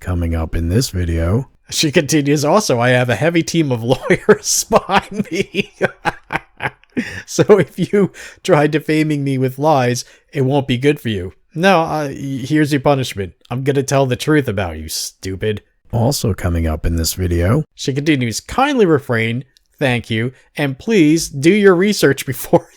Coming up in this video, she continues, also, I have a heavy team of lawyers behind me. So if you try defaming me with lies, it won't be good for you. No, here's your punishment. I'm gonna tell the truth about you, stupid. Also coming up in this video, she continues, kindly refrain, thank you, and please do your research before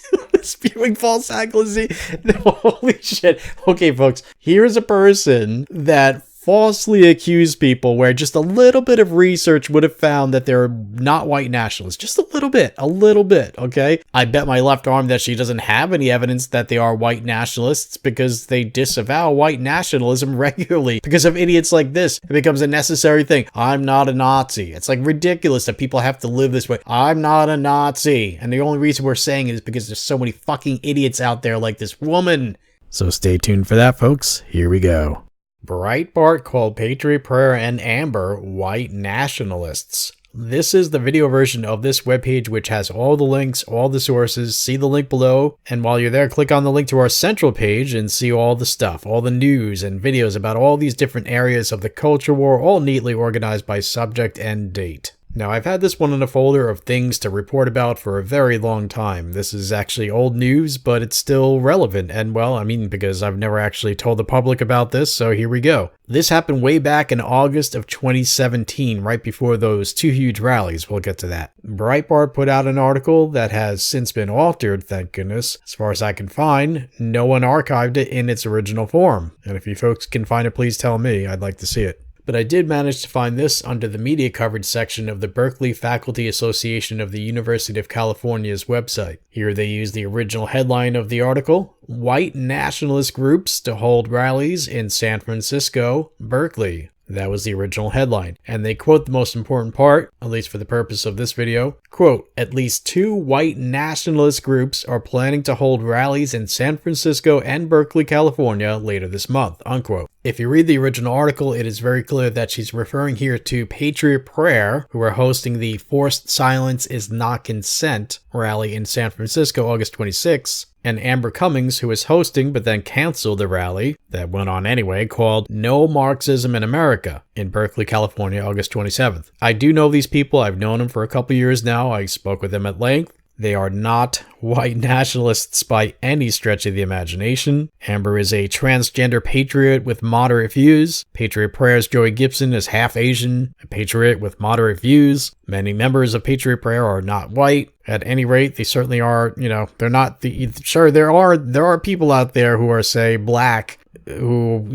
spewing false accusation. Holy shit. Okay, folks, here's a person that falsely accused people where just a little bit of research would have found that they're not white nationalists. Just a little bit, okay? I bet my left arm that she doesn't have any evidence that they are white nationalists because they disavow white nationalism regularly. Because of idiots like this, it becomes a necessary thing. I'm not a Nazi. It's like ridiculous that people have to live this way. I'm not a Nazi. And the only reason we're saying it is because there's so many fucking idiots out there like this woman. So stay tuned for that, folks. Here we go. Breitbart called Patriot Prayer and Amber white nationalists. This is the video version of this webpage, which has all the links, all the sources. See the link below. And while you're there, click on the link to our central page and see all the stuff, all the news and videos about all these different areas of the culture war, all neatly organized by subject and date. Now, I've had this one in a folder of things to report about for a very long time. This is actually old news, but it's still relevant. And well, I mean, because I've never actually told the public about this, so here we go. This happened way back in August of 2017, right before those two huge rallies. We'll get to that. Breitbart put out an article that has since been altered, thank goodness. As far as I can find, no one archived it in its original form. And if you folks can find it, please tell me. I'd like to see it. But I did manage to find this under the media coverage section of the Berkeley Faculty Association of the University of California's website. Here they use the original headline of the article, White Nationalist Groups to Hold Rallies in San Francisco, Berkeley. That was the original headline. And they quote the most important part, at least for the purpose of this video. Quote, at least 2 white nationalist groups are planning to hold rallies in San Francisco and Berkeley, California later this month, unquote. If you read the original article, it is very clear that she's referring here to Patriot Prayer, who are hosting the Forced Silence is Not Consent rally in San Francisco, August 26th. And Amber Cummings, who is hosting but then canceled the rally that went on anyway, called No Marxism in America in Berkeley, California, August 27th. I do know these people. I've known them for a couple years now. I spoke with them at length. They are not white nationalists by any stretch of the imagination. Amber is a transgender patriot with moderate views. Patriot Prayer's Joey Gibson is half Asian, a patriot with moderate views. Many members of Patriot Prayer are not white. At any rate, they certainly are, they're not sure, there are people out there who are, say, black, who,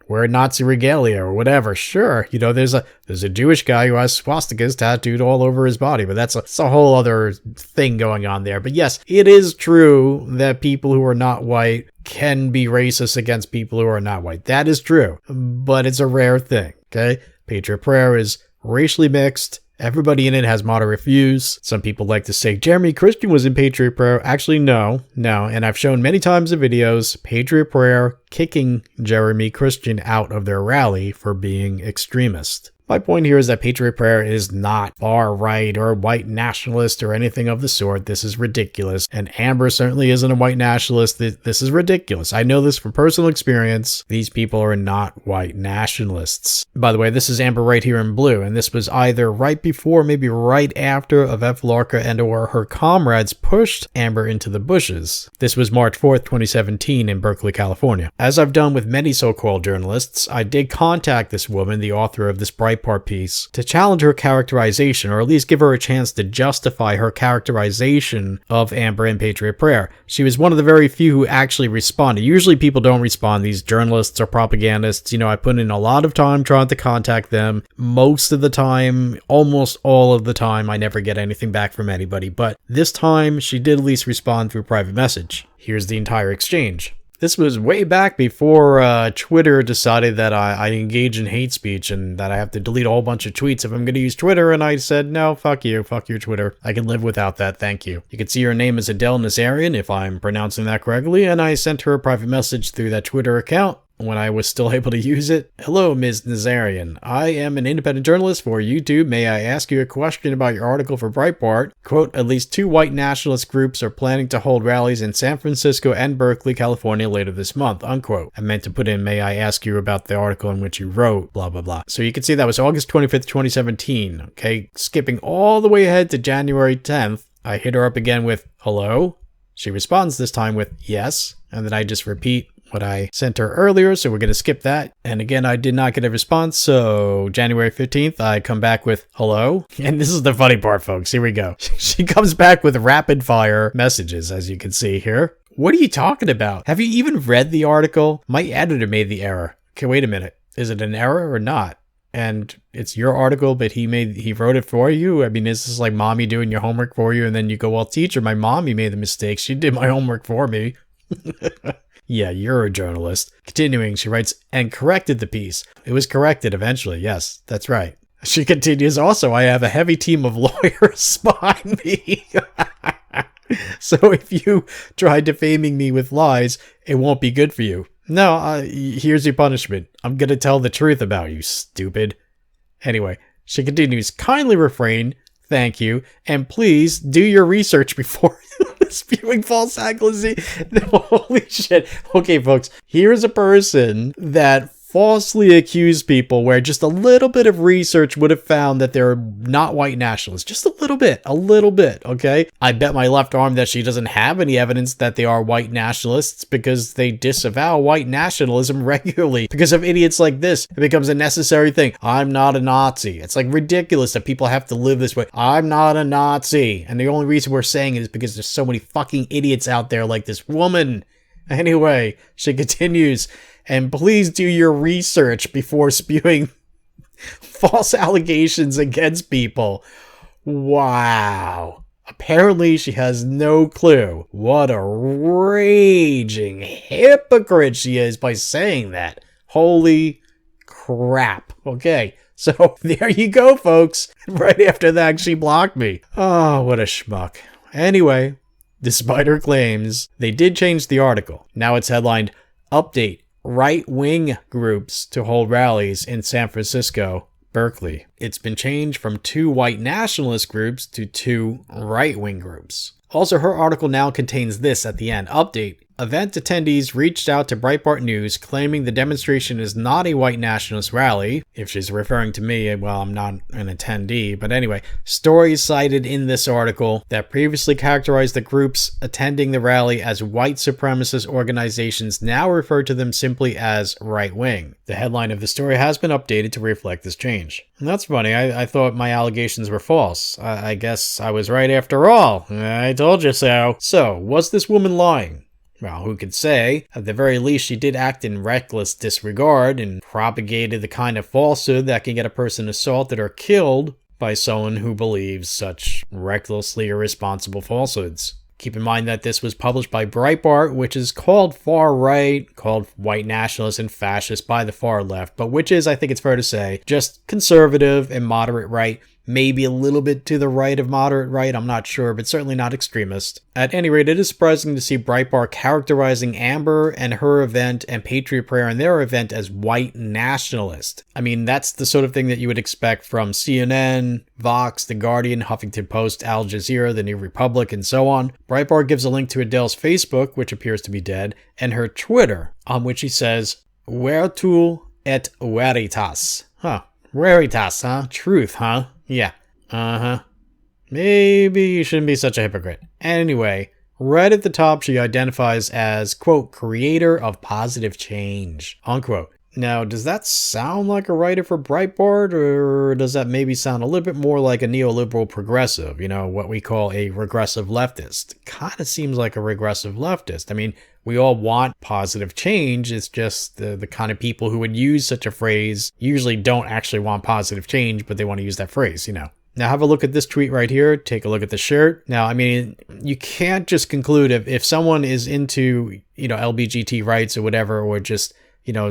wear Nazi regalia or whatever. Sure, there's a Jewish guy who has swastikas tattooed all over his body, but that's a whole other thing going on there. But yes, it is true that people who are not white can be racist against people who are not white. That is true, but it's a rare thing, okay? Patriot Prayer is racially mixed. Everybody in it has moderate views. Some people like to say Jeremy Christian was in Patriot Prayer. Actually, no. And I've shown many times in videos, Patriot Prayer kicking Jeremy Christian out of their rally for being extremist. My point here is that Patriot Prayer is not far-right or white nationalist or anything of the sort. This is ridiculous. And Amber certainly isn't a white nationalist. This is ridiculous. I know this from personal experience. These people are not white nationalists. By the way, this is Amber right here in blue, and this was either right before, maybe right after Yvette Larka and or her comrades pushed Amber into the bushes. This was March 4th, 2017 in Berkeley, California. As I've done with many so-called journalists, I did contact this woman, the author of this Breitbart piece, to challenge her characterization, or at least give her a chance to justify her characterization of Amber and Patriot Prayer. She was one of the very few who actually responded. Usually people don't respond, these journalists or propagandists. I put in a lot of time trying to contact them. Most of the time, almost all of the time, I never get anything back from anybody. But this time, she did at least respond through private message. Here's the entire exchange. This was way back before Twitter decided that I engage in hate speech and that I have to delete a whole bunch of tweets if I'm going to use Twitter. And I said, no, fuck you. Fuck your Twitter. I can live without that. Thank you. You can see her name is Adele Nazarian, if I'm pronouncing that correctly. And I sent her a private message through that Twitter account. when I was still able to use it. Hello, Ms. Nazarian. I am an independent journalist for YouTube. May I ask you a question about your article for Breitbart? Quote, at least 2 white nationalist groups are planning to hold rallies in San Francisco and Berkeley, California later this month, unquote. I meant to put in, may I ask you about the article in which you wrote, blah, blah, blah. So you can see that was August 25th, 2017. Okay, skipping all the way ahead to January 10th. I hit her up again with, hello? She responds this time with, yes. And then I just repeat what I sent her earlier, so we're going to skip that. And again, I did not get a response, so January 15th, I come back with, hello? And this is the funny part, folks. Here we go. She comes back with rapid-fire messages, as you can see here. What are you talking about? Have you even read the article? My editor made the error. Okay, wait a minute. Is it an error or not? And it's your article, but he wrote it for you? I mean, is this like mommy doing your homework for you? And then you go, well, teacher, my mommy made the mistake. She did my homework for me. Yeah, you're a journalist. Continuing, she writes, and corrected the piece. It was corrected eventually. Yes, that's right. She continues, also, I have a heavy team of lawyers behind me. So if you try defaming me with lies, it won't be good for you. No, here's your punishment. I'm going to tell the truth about you, stupid. Anyway, she continues, kindly refrain, thank you, and please do your research before spewing false accuracy. Holy shit. Okay, folks, here's a person that falsely accused people where just a little bit of research would have found that they're not white nationalists. Just a little bit, okay? I bet my left arm that she doesn't have any evidence that they are white nationalists because they disavow white nationalism regularly. Because of idiots like this, it becomes a necessary thing. I'm not a Nazi. It's like ridiculous that people have to live this way. I'm not a Nazi. And the only reason we're saying it is because there's so many fucking idiots out there like this woman. Anyway, she continues, and please do your research before spewing false allegations against people. Wow. Apparently she has no clue what a raging hypocrite she is by saying that. Holy crap. Okay, so there you go, folks. Right after that, she blocked me. Oh, what a schmuck. Anyway, despite her claims, they did change the article. Now it's headlined, Update, Right-Wing Groups to Hold Rallies in San Francisco, Berkeley. It's been changed from 2 white nationalist groups to 2 right-wing groups. Also, her article now contains this at the end. Update. Event attendees reached out to Breitbart News claiming the demonstration is not a white nationalist rally. If she's referring to me, well, I'm not an attendee. But anyway, stories cited in this article that previously characterized the groups attending the rally as white supremacist organizations now refer to them simply as right-wing. The headline of the story has been updated to reflect this change. And that's funny. I thought my allegations were false. I guess I was right after all. I told you so. So, was this woman lying? Well, who could say? At the very least, she did act in reckless disregard and propagated the kind of falsehood that can get a person assaulted or killed by someone who believes such recklessly irresponsible falsehoods. Keep in mind that this was published by Breitbart, which is called far right, called white nationalist and fascist by the far left, but which is, I think it's fair to say, just conservative and moderate right. Maybe a little bit to the right of moderate right, I'm not sure, but certainly not extremist. At any rate, it is surprising to see Breitbart characterizing Amber and her event and Patriot Prayer and their event as white nationalist. I mean, that's the sort of thing that you would expect from CNN, Vox, The Guardian, Huffington Post, Al Jazeera, The New Republic, and so on. Breitbart gives a link to Adele's Facebook, which appears to be dead, and her Twitter, on which he says, Virtu et veritas. Huh. Veritas, huh? Truth, huh? Yeah. Uh-huh. Maybe you shouldn't be such a hypocrite. Anyway, right at the top, she identifies as, quote, creator of positive change, unquote. Now, does that sound like a writer for Breitbart, or does that maybe sound a little bit more like a neoliberal progressive, what we call a regressive leftist? Kind of seems like a regressive leftist. I mean, we all want positive change. It's just the kind of people who would use such a phrase usually don't actually want positive change, but they want to use that phrase, Now, have a look at this tweet right here. Take a look at the shirt. Now, I mean, you can't just conclude if someone is into, LBGT rights or whatever, or just,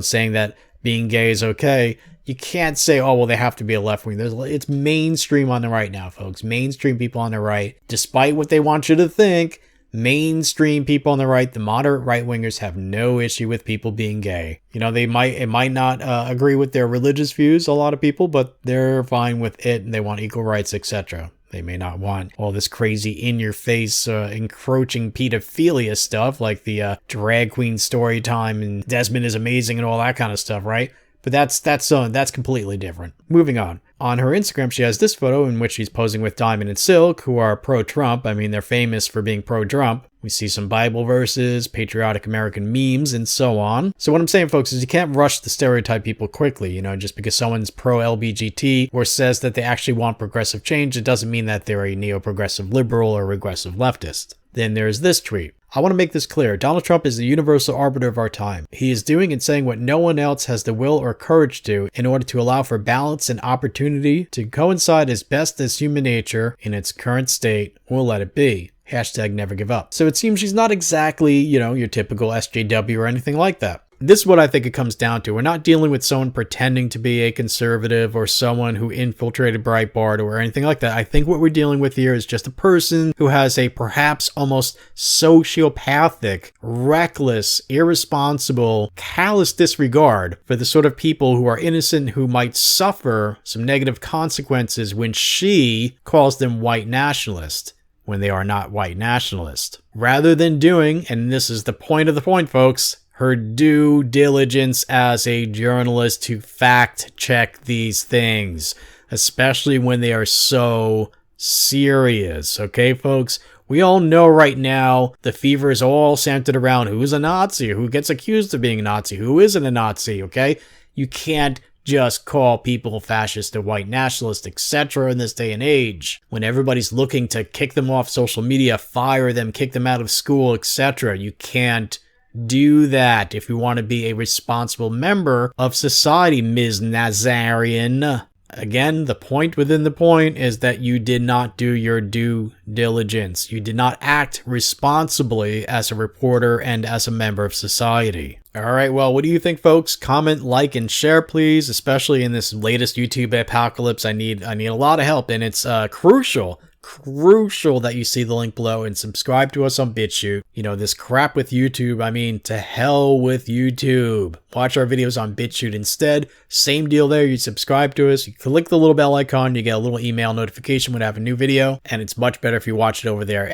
saying that being gay is okay. You can't say, oh, well, they have to be a left wing. It's mainstream on the right now, folks. Mainstream people on the right, despite what they want you to think, mainstream people on the right, the moderate right-wingers, have no issue with people being gay. You know, it might not agree with their religious views, a lot of people, but they're fine with it and they want equal rights, etc. They may not want all this crazy in-your-face, encroaching pedophilia stuff like the drag queen story time and Desmond is amazing and all that kind of stuff, right? But that's completely different. Moving on. On her Instagram, she has this photo in which she's posing with Diamond and Silk, who are pro-Trump. I mean, they're famous for being pro-Trump. We see some Bible verses, patriotic American memes, and so on. So what I'm saying, folks, is you can't rush to stereotype people quickly. You know, just because someone's pro-LBGT or says that they actually want progressive change, it doesn't mean that they're a neo-progressive liberal or regressive leftist. Then there's this tweet. I want to make this clear. Donald Trump is the universal arbiter of our time. He is doing and saying what no one else has the will or courage to in order to allow for balance and opportunity to coincide as best as human nature in its current state will let it be. Hashtag never give up. So it seems she's not exactly, you know, your typical SJW or anything like that. This is what I think it comes down to. We're not dealing with someone pretending to be a conservative or someone who infiltrated Breitbart or anything like that. I think what we're dealing with here is just a person who has a perhaps almost sociopathic, reckless, irresponsible, callous disregard for the sort of people who are innocent who might suffer some negative consequences when she calls them white nationalists, when they are not white nationalists. Rather than doing, and this is the point of the point, folks, her due diligence as a journalist to fact check these things, especially when they are so serious. Okay, folks? We all know right now the fever is all centered around who's a Nazi, who gets accused of being a Nazi, who isn't a Nazi, okay? You can't just call people fascist or white nationalist, etc. in this day and age, when everybody's looking to kick them off social media, fire them, kick them out of school, etc. You can't do that if you want to be a responsible member of society, Ms. Nazarian. Again, the point within the point is that you did not do your due diligence. You did not act responsibly as a reporter and as a member of society. All right, well, what do you think, folks? Comment, like, and share, please, especially in this latest YouTube apocalypse. I need a lot of help, and it's crucial that you see the link below and subscribe to us on BitChute. You know, this crap with YouTube, I mean, to hell with YouTube. Watch our videos on BitChute instead. Same deal there. You subscribe to us, you click the little bell icon, you get a little email notification when I have a new video, and it's much better if you watch it over there.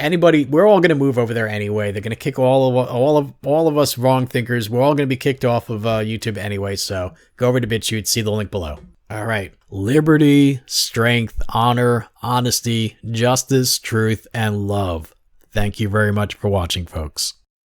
We're all going to move over there anyway. They're going to kick all of us wrong thinkers. We're all going to be kicked off of YouTube anyway, so go over to BitChute, see the link below. All right. Liberty, strength, honor, honesty, justice, truth, and love. Thank you very much for watching, folks.